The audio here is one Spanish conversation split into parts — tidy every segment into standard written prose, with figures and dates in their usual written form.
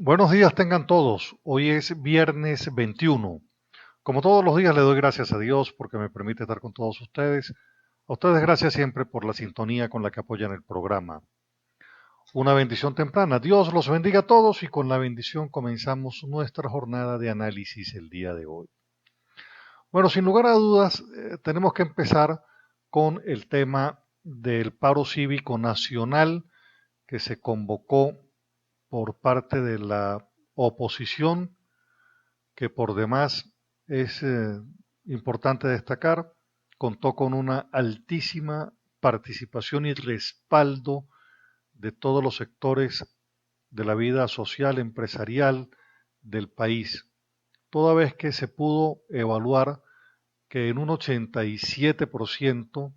Buenos días tengan todos. Hoy es viernes 21. Como todos los días le doy gracias a Dios porque me permite estar con todos ustedes. A ustedes gracias siempre por la sintonía con la que apoyan el programa. Una bendición temprana. Dios los bendiga a todos y con la bendición comenzamos nuestra jornada de análisis el día de hoy. Bueno, sin lugar a dudas, tenemos que empezar con el tema del paro cívico nacional que se convocó por parte de la oposición, que por demás es importante destacar, contó con una altísima participación y respaldo de todos los sectores de la vida social, empresarial del país, toda vez que se pudo evaluar que en un 87%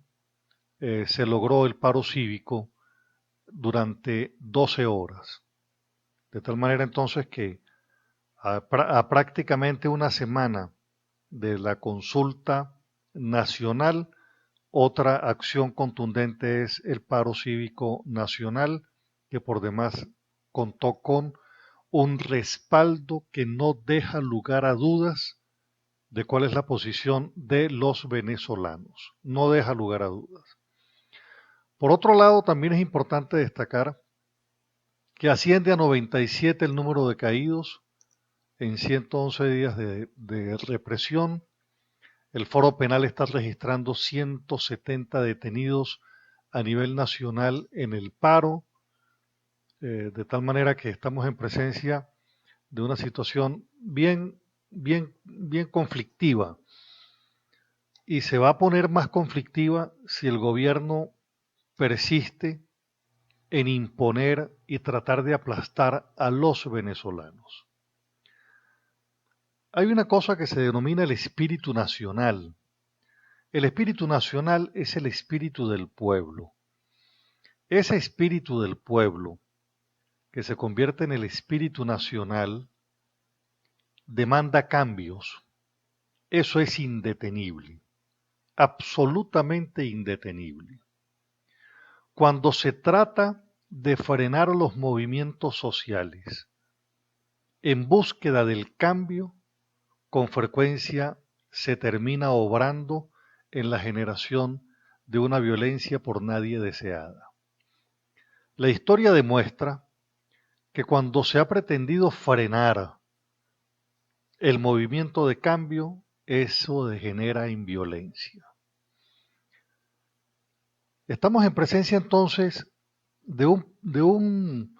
se logró el paro cívico durante 12 horas. De tal manera entonces que a prácticamente una semana de la consulta nacional, otra acción contundente es el paro cívico nacional, que por demás contó con un respaldo que no deja lugar a dudas de cuál es la posición de los venezolanos. No deja lugar a dudas. Por otro lado, también es importante destacar que asciende a 97 el número de caídos en 111 días de represión. El Foro Penal está registrando 170 detenidos a nivel nacional en el paro, de tal manera que estamos en presencia de una situación bien conflictiva, y se va a poner más conflictiva si el gobierno persiste en imponer y tratar de aplastar a los venezolanos. Hay una cosa que se denomina el espíritu nacional. El espíritu nacional es el espíritu del pueblo. Ese espíritu del pueblo, que se convierte en el espíritu nacional, demanda cambios. Eso es indetenible, absolutamente indetenible. Cuando se trata de frenar los movimientos sociales en búsqueda del cambio, con frecuencia se termina obrando en la generación de una violencia por nadie deseada. La historia demuestra que cuando se ha pretendido frenar el movimiento de cambio, eso degenera en violencia. Estamos en presencia entonces de un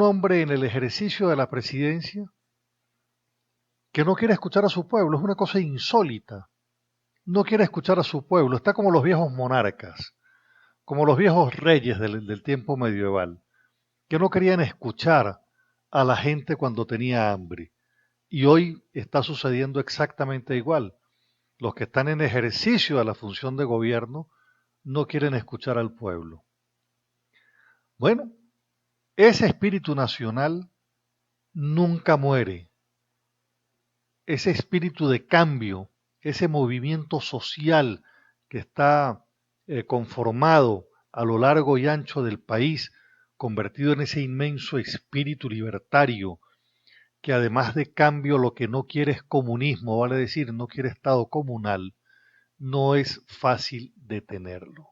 hombre en el ejercicio de la presidencia que no quiere escuchar a su pueblo. Es una cosa insólita. No quiere escuchar a su pueblo. Está como los viejos monarcas, como los viejos reyes del tiempo medieval, que no querían escuchar a la gente cuando tenía hambre. Y hoy está sucediendo exactamente igual. Los que están en ejercicio de la función de gobierno no quieren escuchar al pueblo. Bueno, ese espíritu nacional nunca muere. Ese espíritu de cambio, ese movimiento social que está conformado a lo largo y ancho del país, convertido en ese inmenso espíritu libertario, que además de cambio lo que no quiere es comunismo, vale decir, no quiere Estado comunal, no es fácil detenerlo.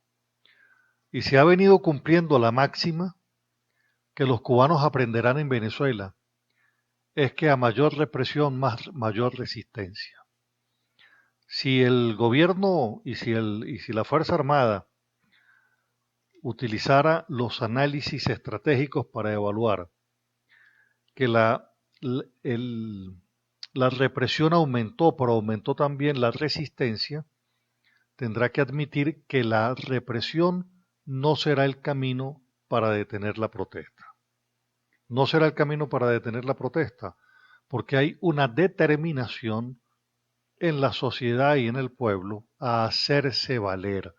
Y se ha venido cumpliendo la máxima que los cubanos aprenderán en Venezuela, es que a mayor represión, mayor resistencia. Si el gobierno y si la Fuerza Armada utilizara los análisis estratégicos para evaluar que el, la represión aumentó, pero aumentó también la resistencia, tendrá que admitir que la represión no será el camino para detener la protesta. No será el camino para detener la protesta, porque hay una determinación en la sociedad y en el pueblo a hacerse valer,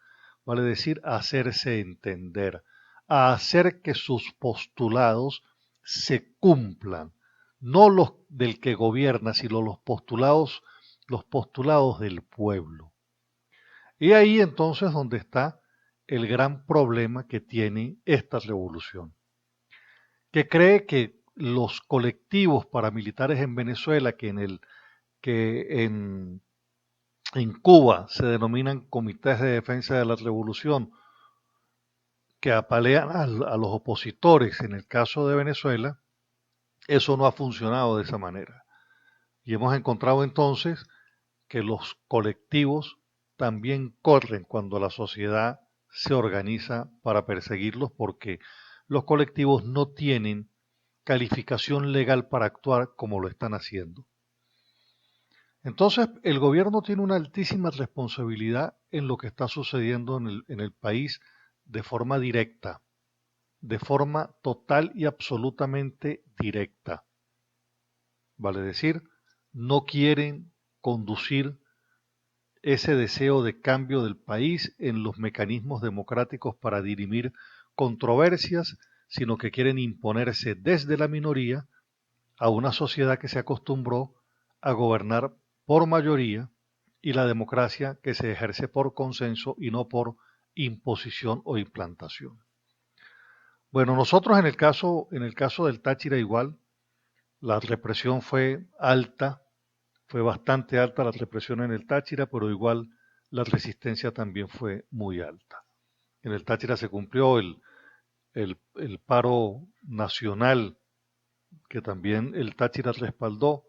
vale decir, a hacerse entender, a hacer que sus postulados se cumplan, no los del que gobierna, sino los postulados del pueblo. Y ahí entonces donde está el gran problema que tiene esta revolución, que cree que los colectivos paramilitares en Venezuela, que en Cuba se denominan comités de defensa de la revolución, que apalean a los opositores en el caso de Venezuela, eso no ha funcionado de esa manera. Y hemos encontrado entonces que los colectivos también corren cuando la sociedad se organiza para perseguirlos, porque los colectivos no tienen calificación legal para actuar como lo están haciendo. Entonces, el gobierno tiene una altísima responsabilidad en lo que está sucediendo en el país de forma directa, de forma total y absolutamente directa. Vale decir, no quieren conducir ese deseo de cambio del país en los mecanismos democráticos para dirimir controversias, sino que quieren imponerse desde la minoría a una sociedad que se acostumbró a gobernar por mayoría y la democracia que se ejerce por consenso y no por imposición o implantación. Bueno, nosotros en el caso del Táchira igual, la represión fue alta, fue bastante alta la represión en el Táchira, pero igual la resistencia también fue muy alta. En el Táchira se cumplió el paro nacional, que también el Táchira respaldó,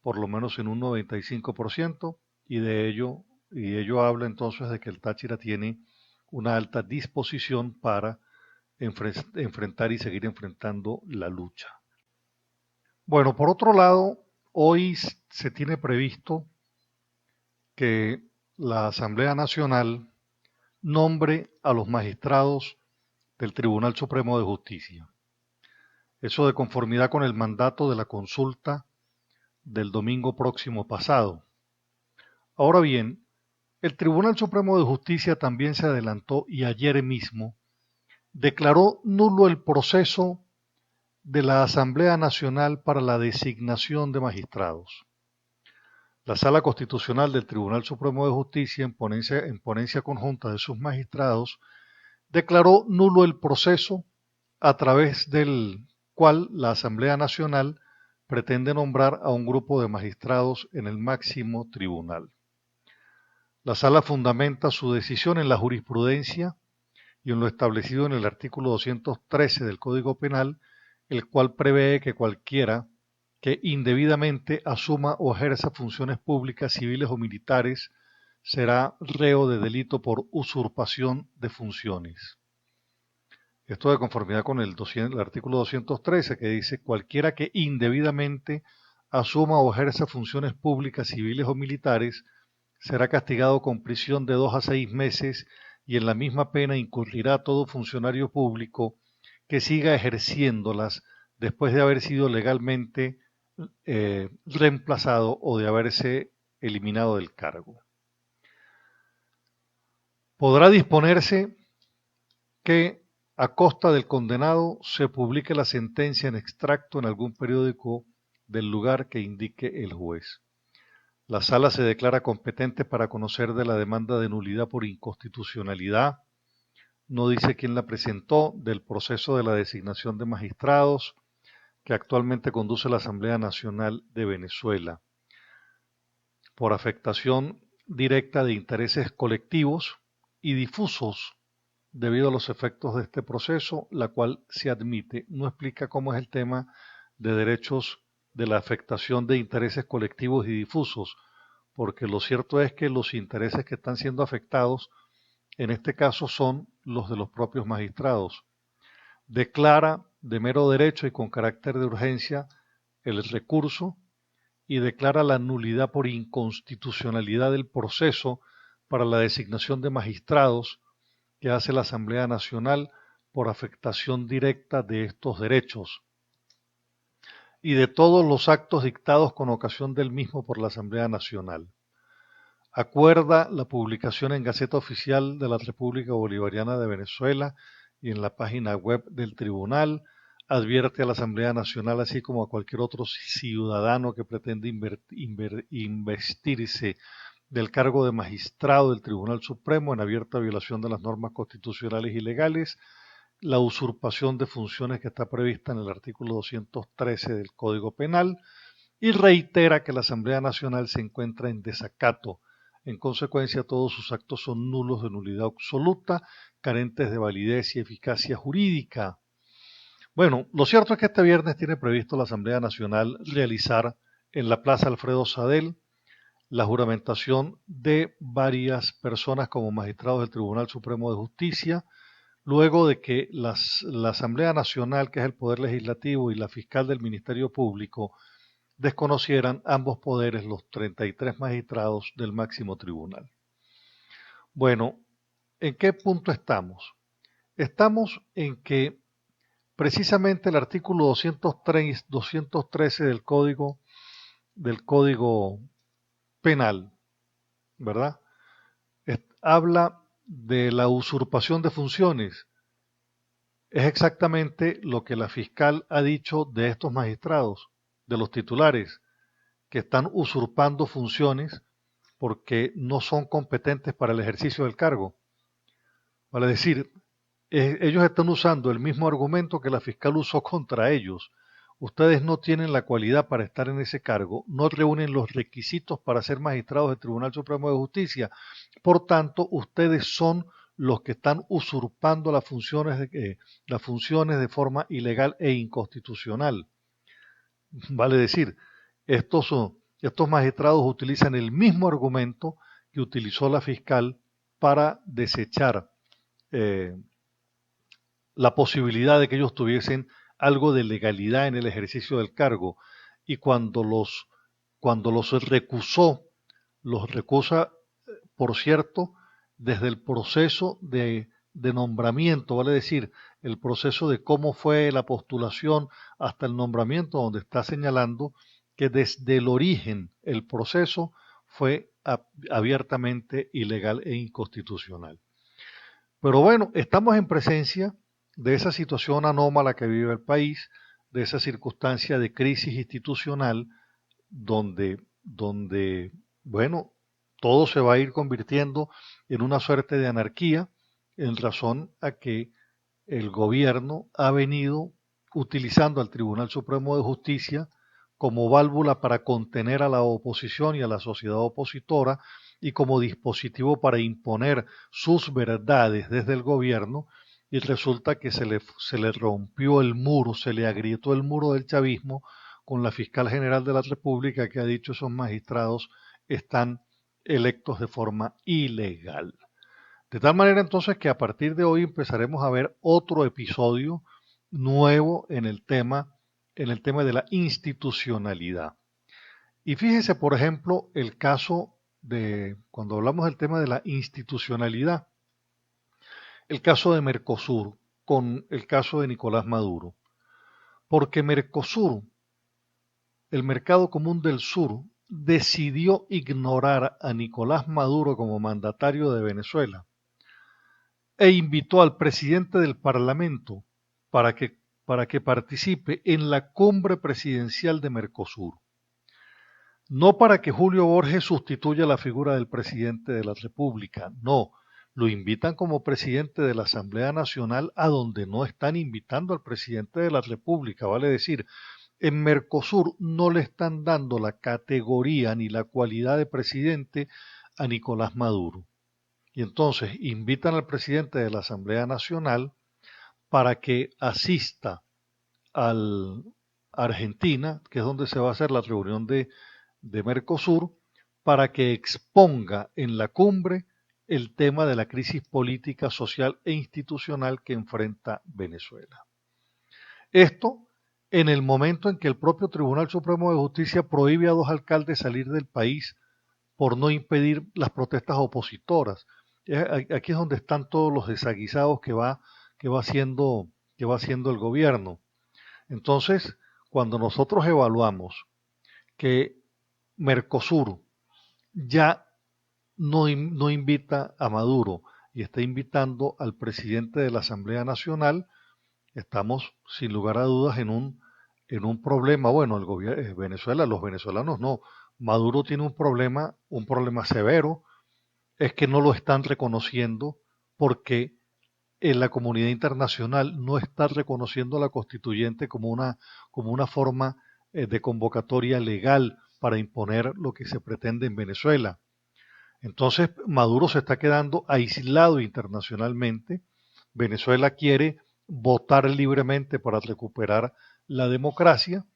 por lo menos en un 95%, y ello habla entonces de que el Táchira tiene una alta disposición para enfrentar y seguir enfrentando la lucha. Bueno, por otro lado, hoy se tiene previsto que la Asamblea Nacional nombre a los magistrados del Tribunal Supremo de Justicia. Eso de conformidad con el mandato de la consulta del domingo próximo pasado. Ahora bien, el Tribunal Supremo de Justicia también se adelantó y ayer mismo declaró nulo el proceso de la Asamblea Nacional para la designación de magistrados. La Sala Constitucional del Tribunal Supremo de Justicia, en ponencia conjunta de sus magistrados, declaró nulo el proceso a través del cual la Asamblea Nacional pretende nombrar a un grupo de magistrados en el máximo tribunal. La Sala fundamenta su decisión en la jurisprudencia y en lo establecido en el artículo 213 del Código Penal, el cual prevé que cualquiera que indebidamente asuma o ejerza funciones públicas, civiles o militares, será reo de delito por usurpación de funciones. Esto de conformidad con el artículo 213, que dice: cualquiera que indebidamente asuma o ejerza funciones públicas, civiles o militares, será castigado con prisión de 2 a 6 meses, y en la misma pena incurrirá todo funcionario público que siga ejerciéndolas después de haber sido legalmente reemplazado o de haberse eliminado del cargo. Podrá disponerse que a costa del condenado se publique la sentencia en extracto en algún periódico del lugar que indique el juez. La sala se declara competente para conocer de la demanda de nulidad por inconstitucionalidad. No dice quién la presentó, del proceso de la designación de magistrados que actualmente conduce la Asamblea Nacional de Venezuela, por afectación directa de intereses colectivos y difusos debido a los efectos de este proceso, la cual se admite. No explica cómo es el tema de derechos de la afectación de intereses colectivos y difusos, porque lo cierto es que los intereses que están siendo afectados en este caso son los de los propios magistrados. Declara de mero derecho y con carácter de urgencia el recurso y declara la nulidad por inconstitucionalidad del proceso para la designación de magistrados que hace la Asamblea Nacional por afectación directa de estos derechos y de todos los actos dictados con ocasión del mismo por la Asamblea Nacional. Acuerda la publicación en Gaceta Oficial de la República Bolivariana de Venezuela y en la página web del Tribunal. Advierte a la Asamblea Nacional, así como a cualquier otro ciudadano que pretende investirse del cargo de magistrado del Tribunal Supremo en abierta violación de las normas constitucionales y legales, la usurpación de funciones que está prevista en el artículo 213 del Código Penal y reitera que la Asamblea Nacional se encuentra en desacato. En consecuencia, todos sus actos son nulos, de nulidad absoluta, carentes de validez y eficacia jurídica. Bueno, lo cierto es que este viernes tiene previsto la Asamblea Nacional realizar en la Plaza Alfredo Sadel la juramentación de varias personas como magistrados del Tribunal Supremo de Justicia, luego de que la Asamblea Nacional, que es el Poder Legislativo, y la fiscal del Ministerio Público desconocieran ambos poderes los 33 magistrados del máximo tribunal. Bueno, ¿en qué punto estamos? Estamos en que precisamente el artículo 213 del Código Penal, ¿verdad? Habla de la usurpación de funciones. Es exactamente lo que la fiscal ha dicho de estos magistrados, de los titulares, que están usurpando funciones porque no son competentes para el ejercicio del cargo. Vale decir, ellos están usando el mismo argumento que la fiscal usó contra ellos. Ustedes no tienen la cualidad para estar en ese cargo, no reúnen los requisitos para ser magistrados del Tribunal Supremo de Justicia. Por tanto, ustedes son los que están usurpando las funciones de forma ilegal e inconstitucional. Vale decir, estos magistrados utilizan el mismo argumento que utilizó la fiscal para desechar la posibilidad de que ellos tuviesen algo de legalidad en el ejercicio del cargo. Y cuando los recusó, los recusa, por cierto, desde el proceso de nombramiento, vale decir, el proceso de cómo fue la postulación hasta el nombramiento, donde está señalando que desde el origen el proceso fue abiertamente ilegal e inconstitucional. Pero bueno, estamos en presencia de esa situación anómala que vive el país, de esa circunstancia de crisis institucional donde bueno, todo se va a ir convirtiendo en una suerte de anarquía en razón a que el gobierno ha venido utilizando al Tribunal Supremo de Justicia como válvula para contener a la oposición y a la sociedad opositora y como dispositivo para imponer sus verdades desde el gobierno, y resulta que se le rompió el muro, se le agrietó el muro del chavismo con la fiscal general de la República, que ha dicho esos magistrados están electos de forma ilegal. De tal manera entonces que a partir de hoy empezaremos a ver otro episodio nuevo en el tema de la institucionalidad. Y fíjese, por ejemplo, el caso de, cuando hablamos del tema de la institucionalidad, el caso de Mercosur con el caso de Nicolás Maduro. Porque Mercosur, el Mercado Común del Sur, decidió ignorar a Nicolás Maduro como mandatario de Venezuela e invitó al presidente del Parlamento para que participe en la cumbre presidencial de Mercosur. No para que Julio Borges sustituya la figura del presidente de la República, no, lo invitan como presidente de la Asamblea Nacional, a donde no están invitando al presidente de la República, vale decir, en Mercosur no le están dando la categoría ni la cualidad de presidente a Nicolás Maduro. Y entonces invitan al presidente de la Asamblea Nacional para que asista a Argentina, que es donde se va a hacer la reunión de Mercosur, para que exponga en la cumbre el tema de la crisis política, social e institucional que enfrenta Venezuela. Esto en el momento en que el propio Tribunal Supremo de Justicia prohíbe a 2 alcaldes salir del país por no impedir las protestas opositoras. Aquí es donde están todos los desaguisados que va haciendo el gobierno. Entonces, cuando nosotros evaluamos que Mercosur ya no invita a Maduro y está invitando al presidente de la Asamblea Nacional, estamos sin lugar a dudas en un problema. Bueno, el gobierno, Venezuela, los venezolanos no. Maduro tiene un problema severo, es que no lo están reconociendo porque en la comunidad internacional no está reconociendo a la constituyente como una forma de convocatoria legal para imponer lo que se pretende en Venezuela. Entonces Maduro se está quedando aislado internacionalmente. Venezuela quiere votar libremente para recuperar la democracia.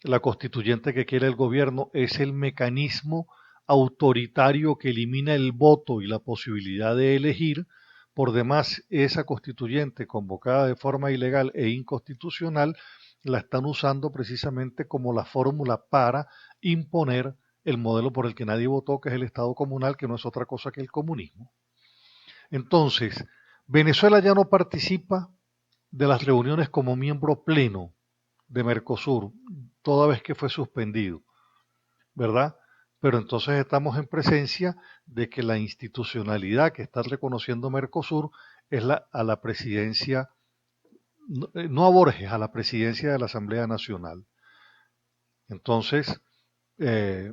La constituyente que quiere el gobierno es el mecanismo autoritario que elimina el voto y la posibilidad de elegir. Por demás, esa constituyente convocada de forma ilegal e inconstitucional la están usando precisamente como la fórmula para imponer el modelo por el que nadie votó, que es el Estado comunal, que no es otra cosa que el comunismo. Entonces, Venezuela ya no participa de las reuniones como miembro pleno de Mercosur, toda vez que fue suspendido, ¿verdad? Pero entonces estamos en presencia de que la institucionalidad que está reconociendo Mercosur es a la presidencia, no a Borges, a la presidencia de la Asamblea Nacional. Entonces, eh,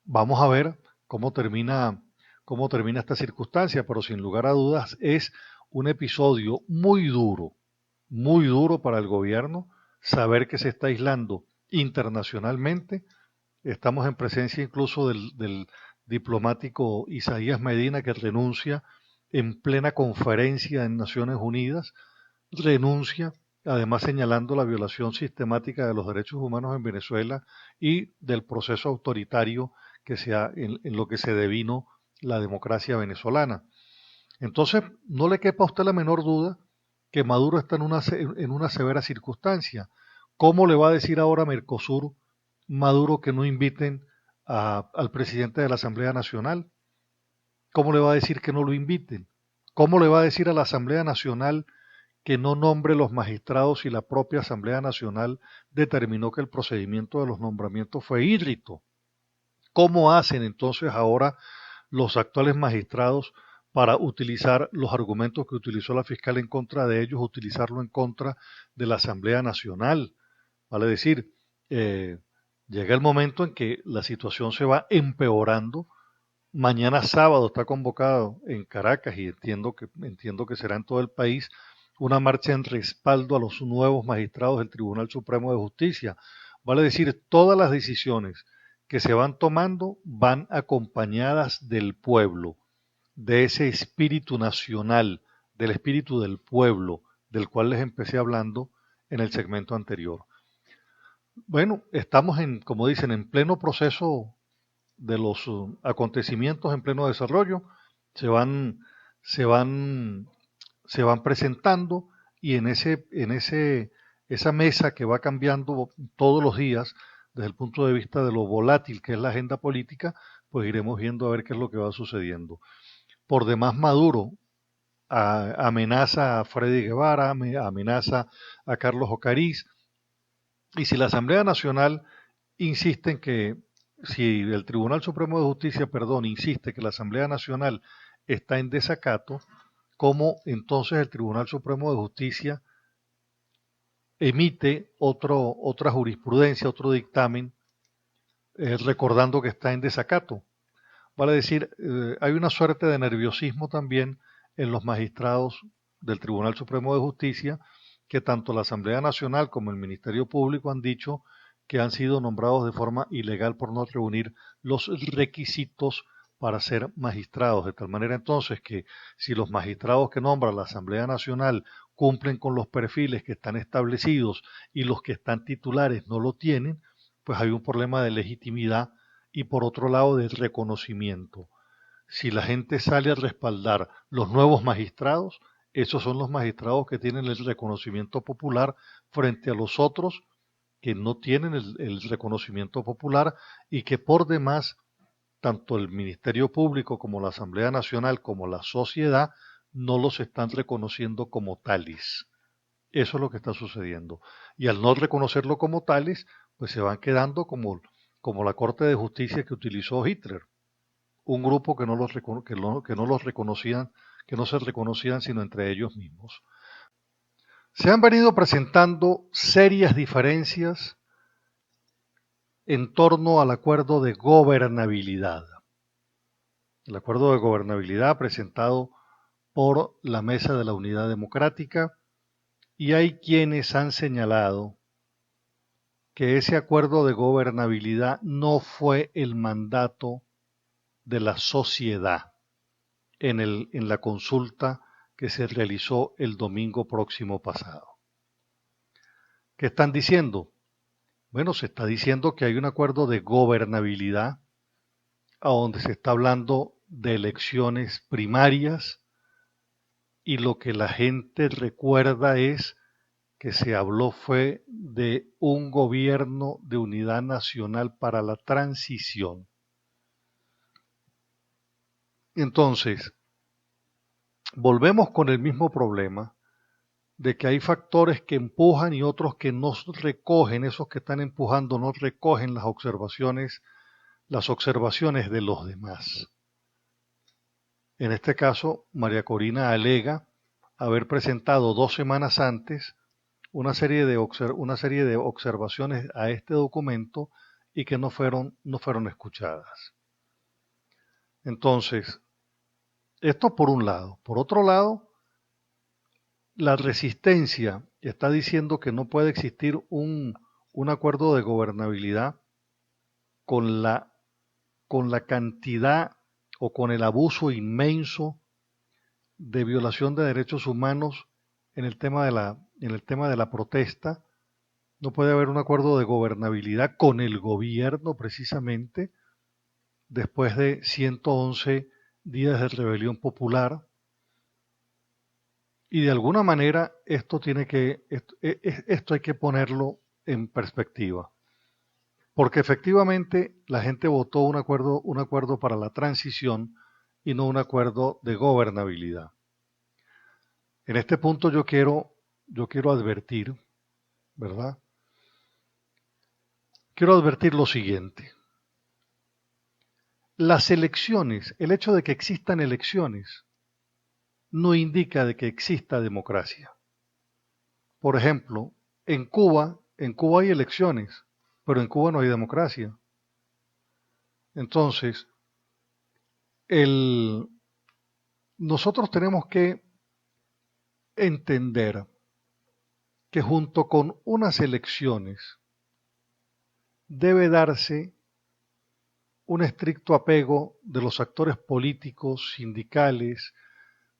vamos a ver cómo termina esta circunstancia, pero sin lugar a dudas es un episodio muy duro para el gobierno, saber que se está aislando internacionalmente. Estamos en presencia incluso del diplomático Isaías Medina, que renuncia en plena conferencia en Naciones Unidas, renuncia, además señalando la violación sistemática de los derechos humanos en Venezuela y del proceso autoritario que sea en lo que se devino la democracia venezolana. Entonces, no le quepa a usted la menor duda que Maduro está en una severa circunstancia. ¿Cómo le va a decir ahora a Mercosur Maduro que no inviten al presidente de la Asamblea Nacional? ¿Cómo le va a decir que no lo inviten? ¿Cómo le va a decir a la Asamblea Nacional que no nombre los magistrados si la propia Asamblea Nacional determinó que el procedimiento de los nombramientos fue írrito? ¿Cómo hacen entonces ahora los actuales magistrados para utilizar los argumentos que utilizó la fiscal en contra de ellos, utilizarlo en contra de la Asamblea Nacional? Vale decir, llega el momento en que la situación se va empeorando. Mañana sábado está convocado en Caracas y entiendo que será en todo el país una marcha en respaldo a los nuevos magistrados del Tribunal Supremo de Justicia. Vale decir, todas las decisiones que se van tomando van acompañadas del pueblo, de ese espíritu nacional, del espíritu del pueblo, del cual les empecé hablando en el segmento anterior. Bueno, estamos como dicen, en pleno proceso de los acontecimientos en pleno desarrollo, se van, se van, se van presentando y esa mesa que va cambiando todos los días desde el punto de vista de lo volátil que es la agenda política, pues iremos viendo a ver qué es lo que va sucediendo. Por demás, Maduro amenaza a Freddy Guevara, amenaza a Carlos Ocariz, y si la Asamblea Nacional insiste en que si el Tribunal Supremo de Justicia, perdón, insiste que la Asamblea Nacional está en desacato, ¿cómo entonces el Tribunal Supremo de Justicia emite otra jurisprudencia, otro dictamen, recordando que está en desacato? Vale decir, hay una suerte de nerviosismo también en los magistrados del Tribunal Supremo de Justicia, que tanto la Asamblea Nacional como el Ministerio Público han dicho que han sido nombrados de forma ilegal por no reunir los requisitos para ser magistrados. De tal manera entonces que si los magistrados que nombra la Asamblea Nacional cumplen con los perfiles que están establecidos y los que están titulares no lo tienen, pues hay un problema de legitimidad y por otro lado de reconocimiento. Si la gente sale a respaldar los nuevos magistrados, esos son los magistrados que tienen el reconocimiento popular frente a los otros que no tienen el reconocimiento popular y que por demás tanto el Ministerio Público como la Asamblea Nacional como la sociedad no los están reconociendo como tales. Eso es lo que está sucediendo. Y al no reconocerlo como tales, pues se van quedando como la Corte de Justicia que utilizó Hitler, un grupo que no los reconocían, que no se reconocían sino entre ellos mismos. Se han venido presentando serias diferencias en torno al acuerdo de gobernabilidad. El acuerdo de gobernabilidad presentado por la Mesa de la Unidad Democrática y hay quienes han señalado que ese acuerdo de gobernabilidad no fue el mandato de la sociedad en la consulta que se realizó el domingo próximo pasado. ¿Qué están diciendo? Bueno, se está diciendo que hay un acuerdo de gobernabilidad a donde se está hablando de elecciones primarias y lo que la gente recuerda es que se habló fue de un gobierno de unidad nacional para la transición. Entonces, volvemos con el mismo problema de que hay factores que empujan y otros que no recogen, esos que están empujando no recogen las observaciones de los demás. En este caso, María Corina alega haber presentado 2 semanas antes una serie de observaciones a este documento y que no fueron escuchadas. Entonces, esto por un lado. Por otro lado, la resistencia está diciendo que no puede existir un acuerdo de gobernabilidad con la cantidad o con el abuso inmenso de violación de derechos humanos en el tema de la protesta. No puede haber un acuerdo de gobernabilidad con el gobierno precisamente después de 111 días de rebelión popular. Y de alguna manera esto hay que ponerlo en perspectiva. Porque efectivamente la gente votó un acuerdo para la transición y no un acuerdo de gobernabilidad. En este punto yo quiero advertir, ¿verdad? Quiero advertir lo siguiente. Las elecciones, el hecho de que existan elecciones, no indica de que exista democracia. Por ejemplo, en Cuba hay elecciones, pero en Cuba no hay democracia. Entonces, nosotros tenemos que entender que junto con unas elecciones debe darse un estricto apego de los actores políticos, sindicales,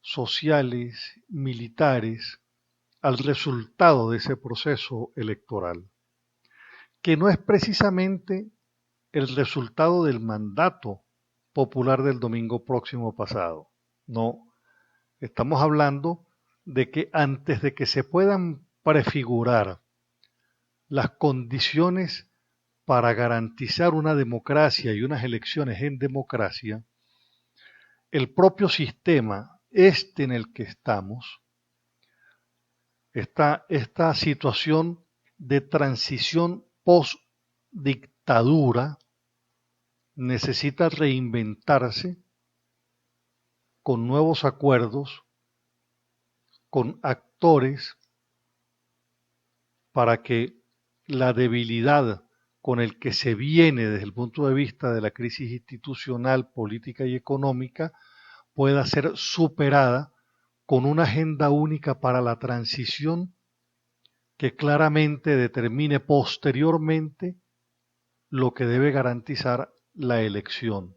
sociales, militares, al resultado de ese proceso electoral, que no es precisamente el resultado del mandato popular del domingo próximo pasado. No, estamos hablando de que antes de que se puedan prefigurar las condiciones para garantizar una democracia y unas elecciones en democracia, el propio sistema en el que estamos, esta situación de transición post-dictadura necesita reinventarse con nuevos acuerdos, con actores, para que la debilidad con el que se viene desde el punto de vista de la crisis institucional, política y económica pueda ser superada con una agenda única para la transición que claramente determine posteriormente lo que debe garantizar la elección.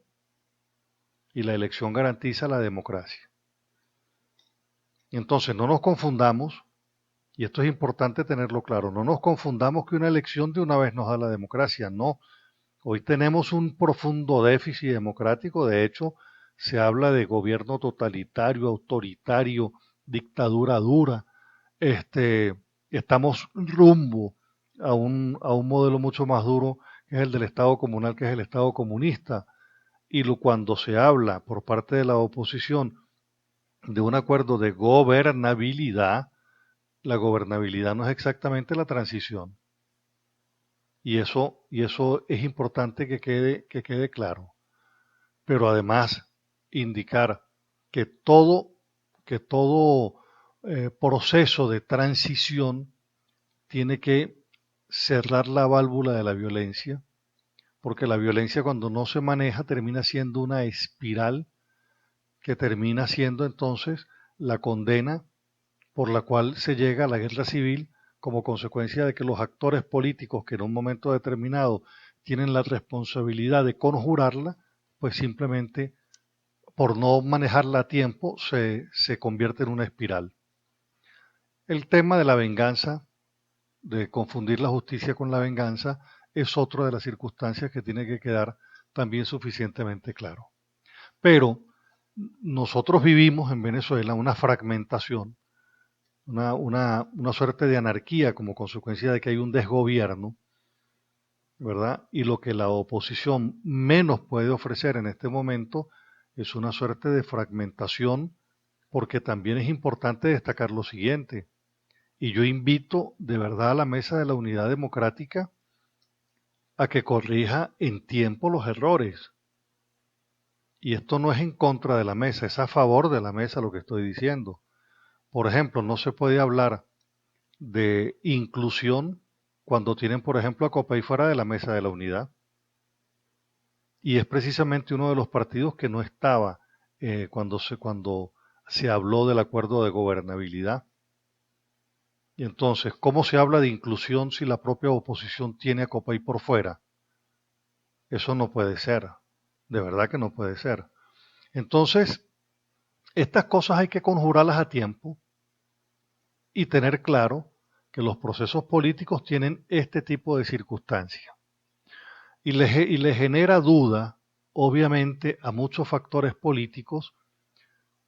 Y la elección garantiza la democracia. Entonces no nos confundamos, y esto es importante tenerlo claro, no nos confundamos que una elección de una vez nos da la democracia, no. Hoy tenemos un profundo déficit democrático, de hecho se habla de gobierno totalitario, autoritario, dictadura dura. Estamos rumbo a un modelo mucho más duro, que es el del Estado comunal, que es el Estado comunista. Y cuando se habla por parte de la oposición de un acuerdo de gobernabilidad, la gobernabilidad no es exactamente la transición. Y eso es importante que quede claro. Pero además, indicar que todo proceso de transición tiene que cerrar la válvula de la violencia, porque la violencia cuando no se maneja termina siendo una espiral que termina siendo entonces la condena por la cual se llega a la guerra civil como consecuencia de que los actores políticos que en un momento determinado tienen la responsabilidad de conjurarla, pues simplemente por no manejarla a tiempo se convierte en una espiral. El tema de la venganza, de confundir la justicia con la venganza, es otra de las circunstancias que tiene que quedar también suficientemente claro. Pero nosotros vivimos en Venezuela una fragmentación, una suerte de anarquía como consecuencia de que hay un desgobierno, ¿verdad? Y lo que la oposición menos puede ofrecer en este momento es una suerte de fragmentación, porque también es importante destacar lo siguiente, y yo invito de verdad a la Mesa de la Unidad Democrática a que corrija en tiempo los errores. Y esto no es en contra de la mesa, es a favor de la mesa lo que estoy diciendo. Por ejemplo, no se puede hablar de inclusión cuando tienen, por ejemplo, a Copey fuera de la mesa de la unidad. Y es precisamente uno de los partidos que no estaba cuando se habló del acuerdo de gobernabilidad. Y entonces, ¿cómo se habla de inclusión si la propia oposición tiene a Copey por fuera? Eso no puede ser. De verdad que no puede ser. Entonces, estas cosas hay que conjurarlas a tiempo y tener claro que los procesos políticos tienen este tipo de circunstancias. Y le genera duda, obviamente, a muchos factores políticos,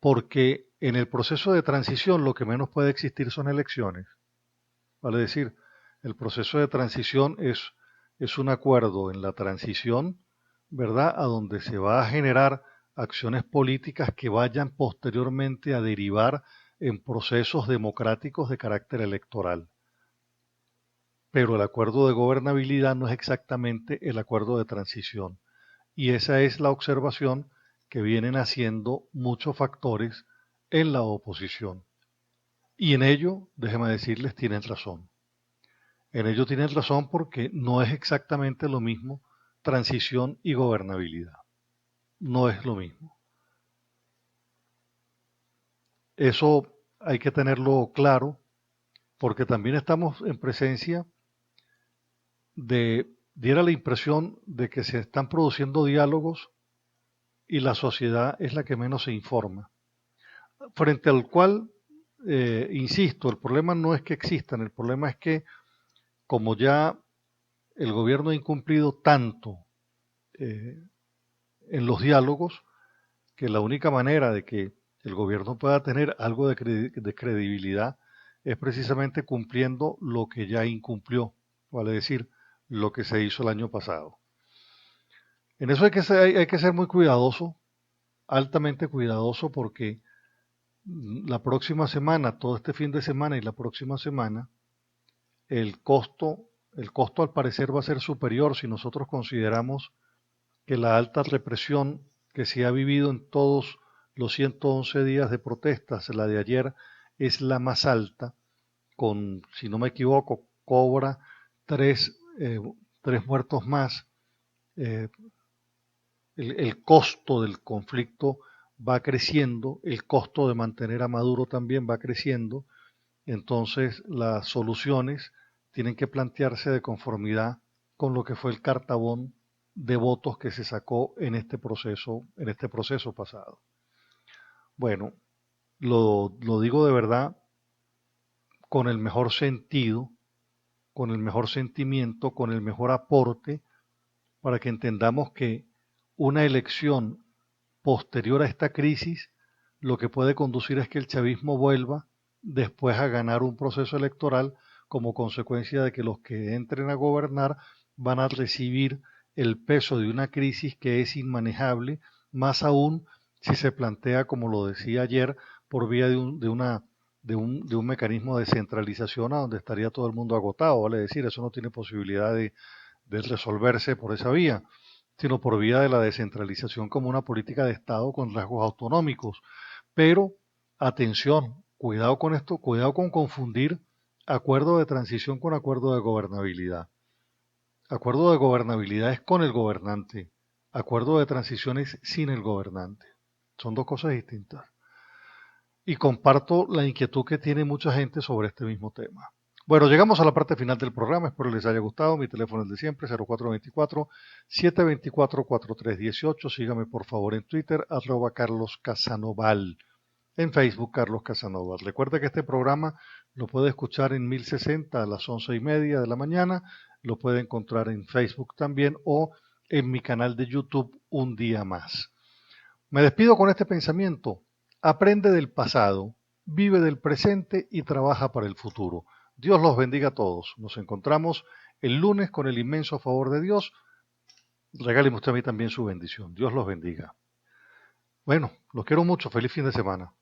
porque en el proceso de transición lo que menos puede existir son elecciones. Vale decir, el proceso de transición es un acuerdo en la transición, ¿verdad?, a donde se va a generar acciones políticas que vayan posteriormente a derivar en procesos democráticos de carácter electoral. Pero el acuerdo de gobernabilidad no es exactamente el acuerdo de transición. Y esa es la observación que vienen haciendo muchos factores en la oposición. Y en ello, déjeme decirles, tienen razón. En ello tienen razón porque no es exactamente lo mismo transición y gobernabilidad. No es lo mismo. Eso hay que tenerlo claro porque también estamos en presencia diera la impresión de que se están produciendo diálogos y la sociedad es la que menos se informa. Frente al cual, insisto, el problema no es que existan, el problema es que como ya el gobierno ha incumplido tanto eh, en los diálogos, que la única manera de que el gobierno pueda tener algo de credibilidad es precisamente cumpliendo lo que ya incumplió, vale decir, lo que se hizo el año pasado. En eso hay que ser muy cuidadoso, altamente cuidadoso, porque la próxima semana, todo este fin de semana y la próxima semana, el costo, el costo al parecer va a ser superior si nosotros consideramos que la alta represión que se ha vivido en todos los 111 días de protestas, la de ayer es la más alta, con, si no me equivoco, cobra tres, tres muertos más. Eh, el costo del conflicto va creciendo, el costo de mantener a Maduro también va creciendo, entonces las soluciones tienen que plantearse de conformidad con lo que fue el cartabón de votos que se sacó en este proceso pasado. Bueno, lo digo de verdad con el mejor sentido, con el mejor sentimiento, con el mejor aporte, para que entendamos que una elección posterior a esta crisis lo que puede conducir es que el chavismo vuelva después a ganar un proceso electoral como consecuencia de que los que entren a gobernar van a recibir el peso de una crisis que es inmanejable, más aún si se plantea, como lo decía ayer, por vía de un mecanismo de centralización a donde estaría todo el mundo agotado, vale decir, eso no tiene posibilidad de resolverse por esa vía, sino por vía de la descentralización como una política de Estado con rasgos autonómicos. Pero, atención, cuidado con esto, cuidado con confundir acuerdo de transición con acuerdo de gobernabilidad. Acuerdo de gobernabilidad es con el gobernante, acuerdo de transición es sin el gobernante. Son dos cosas distintas. y comparto la inquietud que tiene mucha gente sobre este mismo tema. Bueno, llegamos a la parte final del programa, espero les haya gustado. Mi teléfono es el de siempre, 0424-724-4318. Sígame por favor en Twitter, @Carlos Casanoval. En Facebook, Carlos Casanova. Recuerda que este programa lo puede escuchar en 1060 a las 11:30 de la mañana. Lo puede encontrar en Facebook también o en mi canal de YouTube Un Día Más. Me despido con este pensamiento. Aprende del pasado, vive del presente y trabaja para el futuro. Dios los bendiga a todos. Nos encontramos el lunes con el inmenso favor de Dios. Regáleme usted a mí también su bendición. Dios los bendiga. Bueno, los quiero mucho. Feliz fin de semana.